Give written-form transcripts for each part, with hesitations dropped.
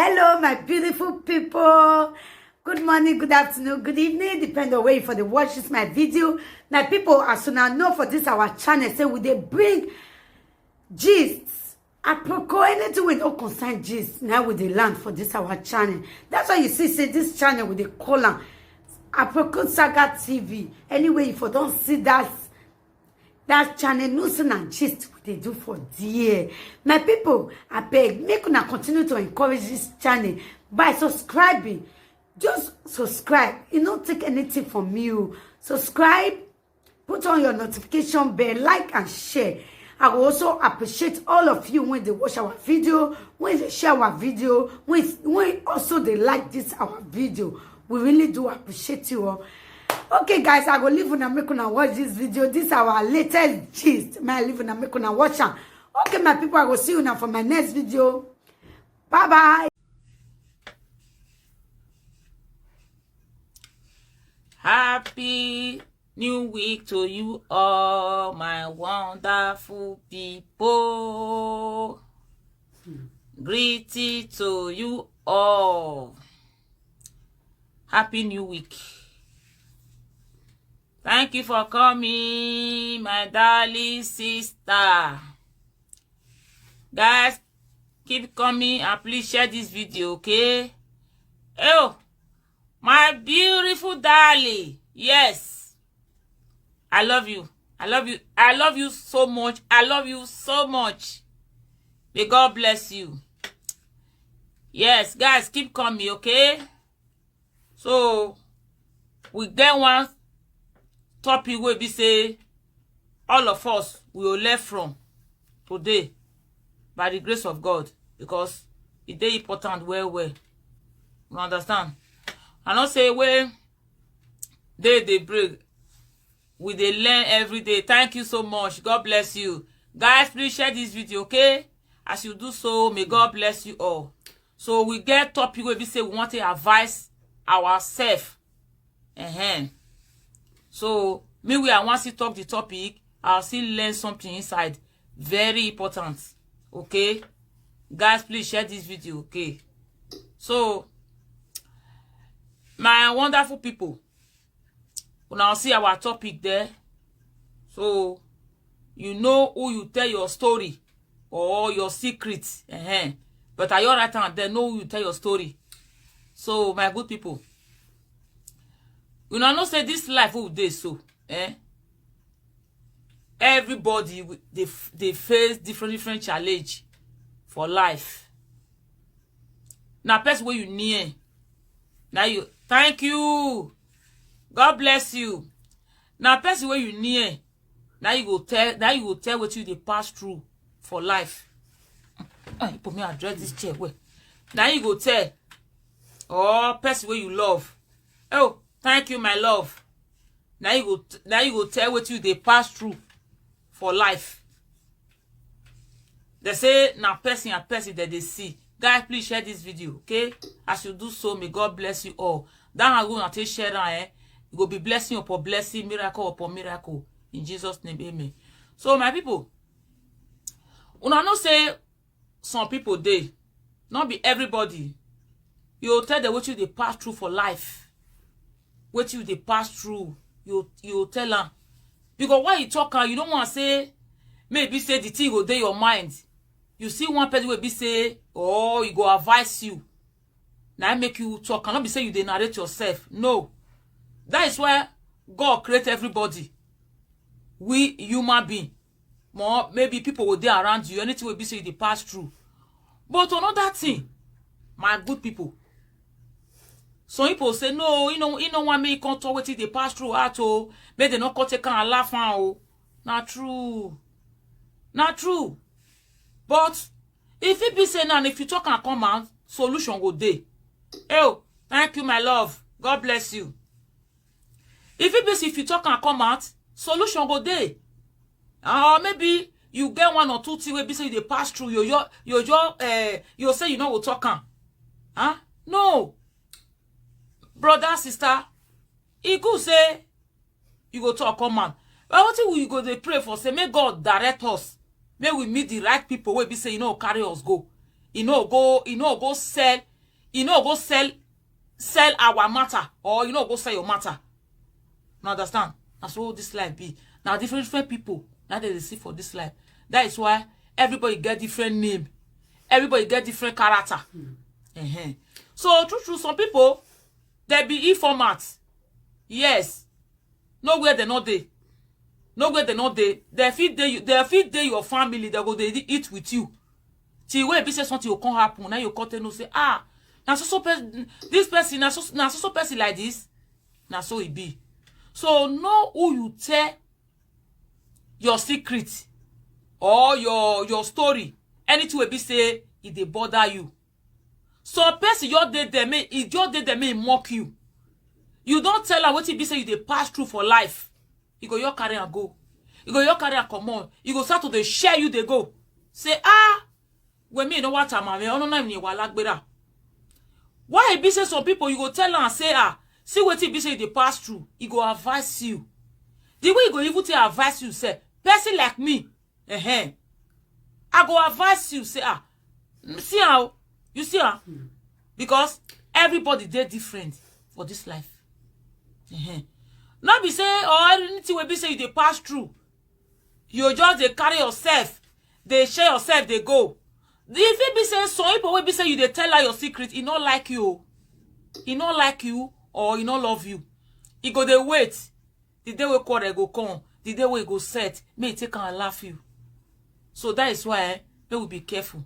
Hello, my beautiful people. Good morning, good afternoon, good evening, depending on where you for the watch this my video. My people, as soon as know for this our channel, say we they bring gists. Apropos anything we don't concern gist. Now with the land for this our channel. That's why you see, say this channel with the column. Apropos Saga TV. Anyway, if you don't see that channel news and gist what they do for dear. My people, I beg, make una continue to encourage this channel by subscribing. Just subscribe. You don't take anything from you. Subscribe, put on your notification bell, like and share. I will also appreciate all of you when they watch our video, when they share our video, when also they like this our video. We really do appreciate you all. Okay, guys, I go leave una make una watch this video. This is our latest gist. May I leave una make una watch am. Okay, my people, I will see you now for my next video. Bye bye. Happy new week to you all, my wonderful people. Greeting to you all. Happy new week. Thank you for coming, my darling sister. Guys, keep coming and please share this video, okay? Oh, my beautiful darling. Yes. I love you. I love you. I love you so much. I love you so much. May God bless you. Yes, guys, keep coming, okay? So, we get one topic where we say all of us will learn from today by the grace of God, because it's very important. Well, you understand? I don't say when they break, we they learn every day. Thank you so much. God bless you, guys. Please share this video, okay? As you do so, may God bless you all. So we get topic where we say we want to advise ourselves. So, maybe I want to talk the topic, I'll still learn something inside. Very important. Okay? Guys, please share this video, okay? So, my wonderful people, we now see our topic there. So, you know who you tell your story or your secrets. But at your right hand, they know who you tell your story. So, my good people, you know say this life who dey so, everybody they face different challenge for life. Now person where you near, now you thank you, God bless you. Now person where you near, now you go tell what you they pass through for life. You put me address this chair where. Now you go tell, oh person where you love, oh. Thank you, my love. Now you go tell what you they pass through for life. They say now person and person that they see. Guys, please share this video, okay? As you do so, may God bless you all. That I'm going to take share that, you will be blessing upon blessing, miracle upon miracle. In Jesus' name, amen. So, my people, una know say some people they not be everybody. You tell them what you they pass through for life. What you they pass through, you tell them. Because why you talk, you don't want to say, maybe say the thing go dey your mind. You see one person will be say, oh, you go advise you. Now make you talk, cannot be say you they narrate yourself. No. That is why God create everybody. We human being. More maybe people will there around you, anything will be say you they pass through. But another thing, my good people. Some people say, no, you know want me can't talk with they pass through at all. But they not come take and laugh on. Not true. Not true. But if it be say now, if you talk and come out, solution go day. Oh, thank you, my love. God bless you. If it be say if you talk and come out, solution go day. Or maybe you get one or two things where be say they pass through you say you know what talking. Huh? No. Brother, sister, he could say, you go talk, come on. But what will you go to pray for? Say, may God direct us. May we meet the right people where be say, you know, carry us go. You know go sell, sell our matter, or you know go sell your matter. You understand? That's what this life be. Now different people that they see for this life. That is why everybody get different name. Everybody get different character. So true, some people they be informats. Yes. Nowhere they not they. Nowhere they not they. They feed your family. They go they eat with you. Till where be say something will come happen. Now you come to know say now this person now so person like this. Now so it be. So know who you tell your secret or your story. Anything will be say if they bother you. So person your day them may mock you. You don't tell her what it be say you they pass through for life. You go your carry and go. You go your carry and come on. You go start to the share you they go. Say when me know what I'm why it be say some people you go tell her and say see what it be say they pass through. He go advise you. The way you go even tell advise you say person like me, I go advise you say see how you see how because everybody they different for this life. Not be say anything will be say they pass through. You just they carry yourself, they share yourself, they go. If it be say some people will be say you they tell her your secret, he not like you. He not like you or he not love you. He go they wait. The day we quarrel go come. The day we go set, may take and laugh you. So that is why they will be careful.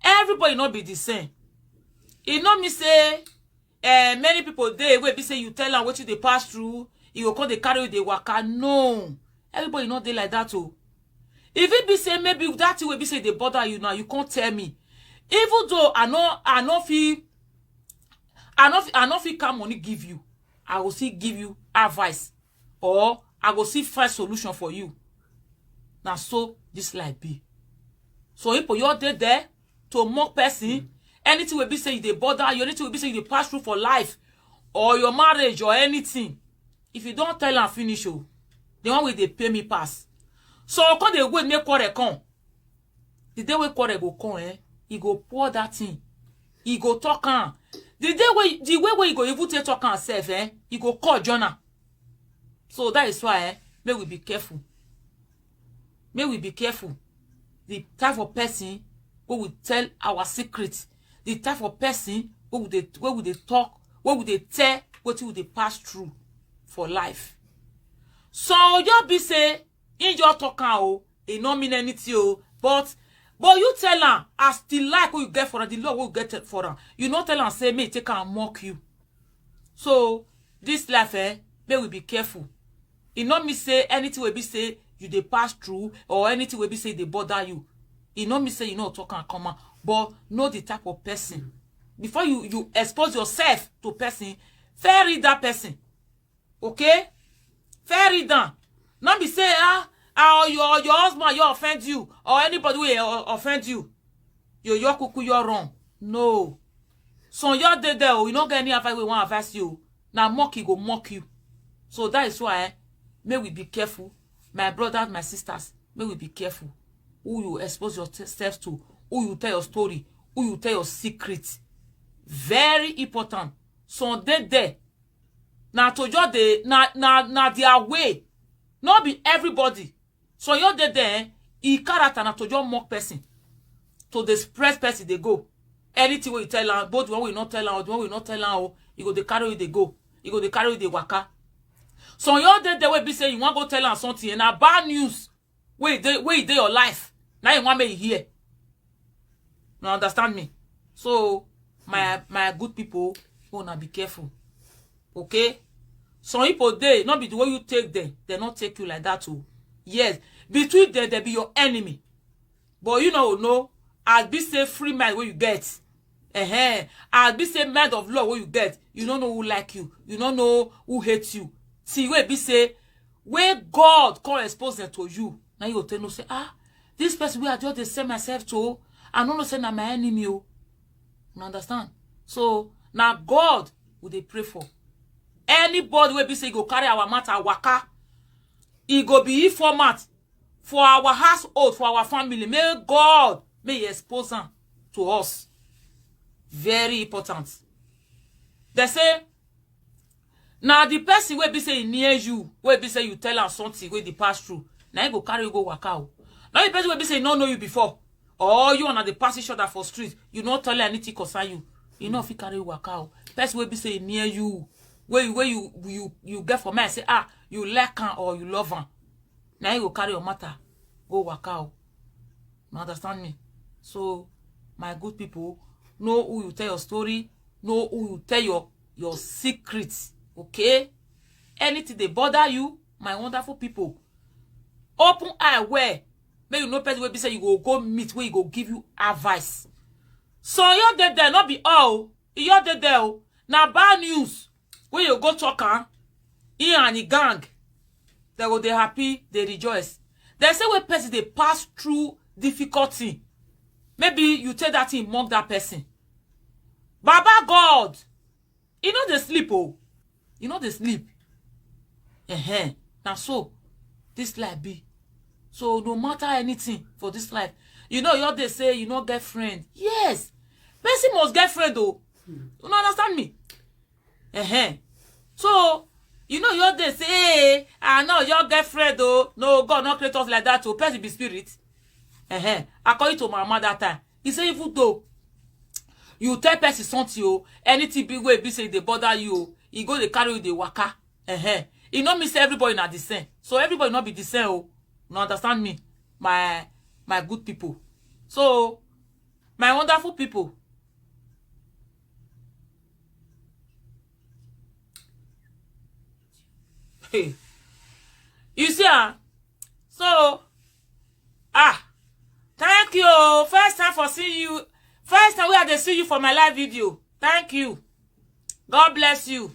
Everybody not be the same. It not me say many people they will be say you tell them what you they pass through, you go come they carry you they waka. No. Everybody not they like that too. If it be say maybe that will be say they bother you now, you can't tell me. Even though I know feel come money give you, I will still give you advice or I will still find solution for you. Now so this life be. So if you're there to mock person, anything will be say they bother you, anything will be say they pass through for life or your marriage or anything. If you don't tell and finish you, the one way they pay me pass. So when they wait make quarrel come. The day we quarrel go come, he go pour that thing. He go talk on. The way he go even take talk on himself, he go call Jonah. So that is why may we be careful. May we be careful. The type of person who will tell our secrets. The type of person who will they talk, who will they tell, what will they pass through for life. So you be say in your talk it not mean anything but you tell her as the like what you get for her, the Lord will get it for her. You not tell her say me take her and mock you. So this life may we be careful. It not me say anything will be say you they pass through or anything will be say they bother you. It not me say you know talk and come out, but know the type of person. Before you expose yourself to person, fair read that person. Okay? Fair read down. Not be say your husband you offend you or anybody will offend you. Your kuku you're wrong. No. So you're there, you don't get any advice we want to advise you. Now mock he go mock you. So that is why may we be careful. My brothers, my sisters, may we be careful. Who you expose yourself to, who you tell your story, who you tell your secret. Very important. So they there. Now to just they na their way. Not be everybody. So you're there, he character na to just mock person. To the spread person they go. Anything we tell her, both one will not tell her, or the one will not tell her, you go they carry you they go. You go they carry you they waka. So you're there will be saying you want to go tell her something and a bad news. Where you day your life. Now you want me here. Now understand me. So my good people, wanna be careful. Okay? Some people they not be the way you take them, they not take you like that too. Yes, between them they be your enemy. But you know, as be say free mind where you get. As be say mind of love where you get. You don't know who like you. You don't know who hates you. See where be say where God can expose them to you. Now you tell no say this person where I just say myself to. I don't know say na my enemy. You understand? So now God will they pray for. Anybody will be say go carry our matter waka. It go be format for our household, for our family. May God may you expose them to us. Very important. They say, now the person will be say near you, will be say you tell her something where they pass through. Now you go carry you go work out. Now the person will be say no know you before. Or you on the pass each other for street. You not tell her anything concern you. You know if you carry you work out. Person will be say near you. Where you get for me and say, you like her or you love her. Now you go carry your matter. Go work out. You understand me? So, my good people, know who you tell your story. Know who you tell your secrets. Okay? Anything they bother you, my wonderful people. Open eye where. May you know person will be say you go meet where you go give you advice. So you're dead there, not be all. You're dead there. Now bad news. When you go talk, he and the gang, they go they happy, they rejoice. They say when person they pass through difficulty. Maybe you tell that thing, mock that person. Baba God, you know they sleep, oh. You know they sleep. Now so, this life be. So no matter anything for this life, you know you they say you not get friend. Yes, person must get friend though. You don't understand me? So you know you they say, hey, I know your girlfriend though. No, God not create us like that to person be spirit. According to my mother that time, he say even though you tell person something, oh, anything big way be say they bother you, he go they carry you the waka. He not miss everybody not the same. So everybody not be the same. Oh, you understand me, my good people. So my wonderful people. Hey, you see, so thank you. First time for seeing you. First time we had to see you for my live video. Thank you. God bless you.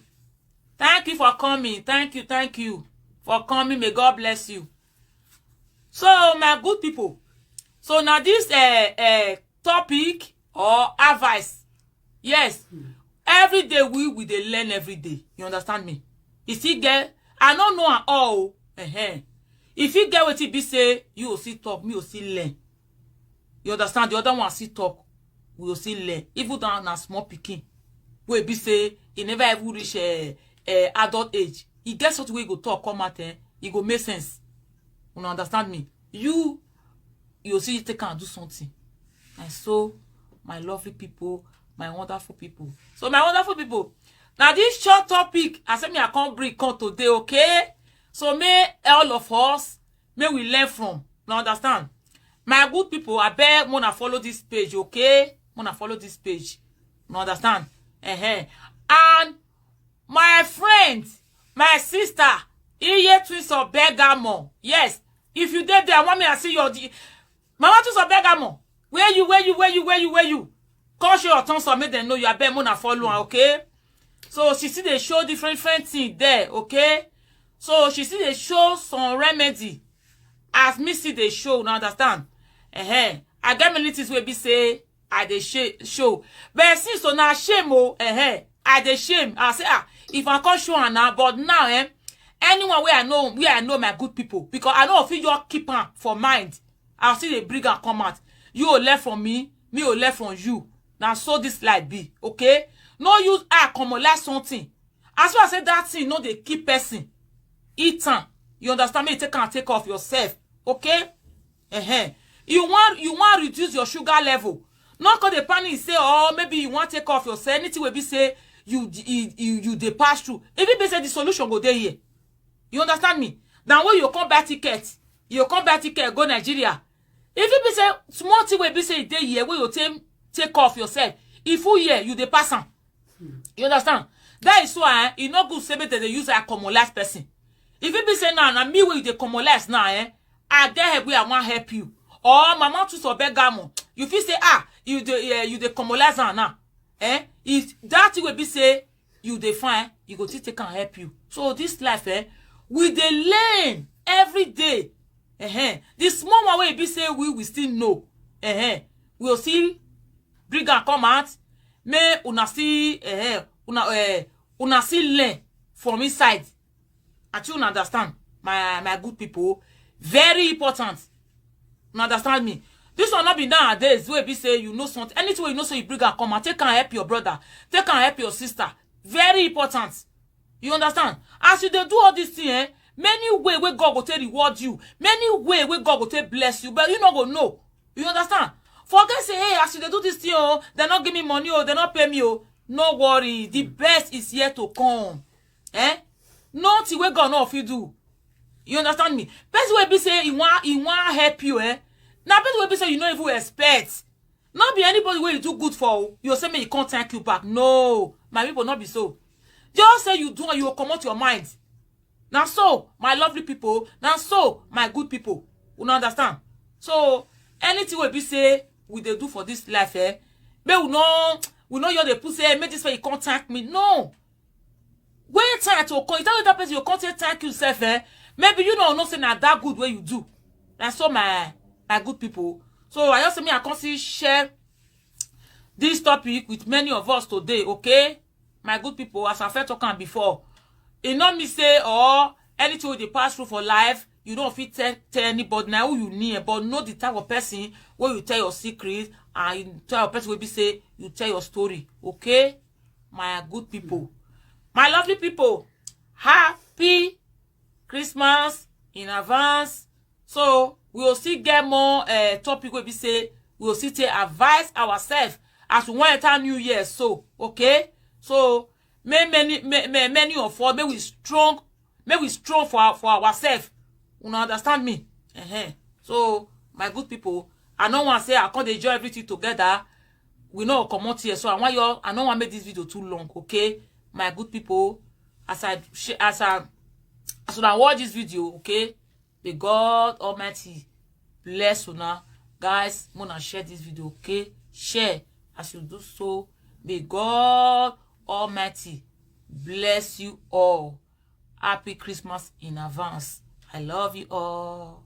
Thank you for coming. Thank you for coming. May God bless you. So my good people. So now this topic or advice. Yes. Every day we dey learn every day. You understand me? If you get, I don't know at all. If you get what it be say, you will see talk, me will see learn. You understand? The other one see talk, we will see learn. Even down a small picking, we be say he never ever reach adult age. He gets what we go talk come out, it go make sense. You understand me? You see take and do something. And so, my lovely people, my wonderful people. So my wonderful people, now this short topic, I said me I can't bring come today, okay? So may all of us, may we learn from. Now understand? My good people, I beg wanna follow this page, okay? Wanna follow this page. Now understand? And my friend, my sister, Iye Twins of Bergamo. Yes. If you did there, I want me to see your Mama Twins of Bergamo. Where you? Call your tongue so make them know you are better wanna follow, okay? So she see they show different things there, okay? So she see they show some remedy. As me see they show, now understand? I get many things where be say I dey show. But since so now shame I dey shame. I say if I can't show her now, but now anyone where I know my good people, because I know if you just keep her for mind, I'll see the bring and come out. You will learn from me will learn from you. Now so this life be, okay? No use accumulate something. As well as say that thing, no they keep person. Eat am. You understand me? Take off yourself. Okay? You want reduce your sugar level. Not cause the panic say, oh, maybe you want take off yourself. Anything will be say you they pass through. If it be say the solution go there here. You understand me? Now when you come buy ticket, go Nigeria. If it be say small thing will be say there here where you take off yourself. If you here, you they pass on. You understand? That is why it not good say that they use a common last person. If it be say now me where you the common last now, I there where I want help you. Or Mama Twins of Bergamo. You feel say you the common last now. If that will be say you define, you go to take and help you. So this life we dey learn every day. The small one way be say we still know. We'll see bring and come out. May una see una see learn from inside. And you understand, my good people, very important. You understand me? This will not be nowadays where be say you know something. Anything where you know so you bring and come and take and help your brother. Take and help your sister. Very important. You understand? As you do all this thing, many way where God will take reward you. Many way where God will take bless you. But you not go know. You understand? Forget say, hey, as you do this thing, oh, they not give me money, oh, they not pay me, oh. No worry. The best is yet to come. Nothing where God know if you do. You understand me? Best way be say he want help you, Now best way be say you don't even expect. Not be anybody where you do good for. You say me you can't thank you back. No, my people not be so. Just say you do and you will come out your mind. Now so, my lovely people. Now so, my good people. You don't understand? So anything we be say we they do for this life, but we know you're the pussy. Make this way you can't thank me. No. Wait time to come. You tell that person you can't say thank you self, Maybe you don't know say not that good way you do. That's so my good people. So I also me I can't share this topic with many of us today, okay? My good people, as I felt talking before, it not me say anything they pass through for life, you don't fit tell anybody now who you need, but know the type of person where you tell your secret and you tell your person will be say you tell your story, okay? My good people, my lovely people, happy Christmas in advance. So we will still get more topic where we say we will still take advise ourselves as we want to New Year. So okay, so many of us may we strong for ourselves. You understand me? So my good people, I don't want to say I can't enjoy everything together. We know come out here, so I don't want to make this video too long. Okay, my good people, as I watch this video, okay, may God Almighty bless you now, guys. I'm gonna share this video, okay? Share. As you do so, may God Almighty bless you all. Happy Christmas in advance. I love you all.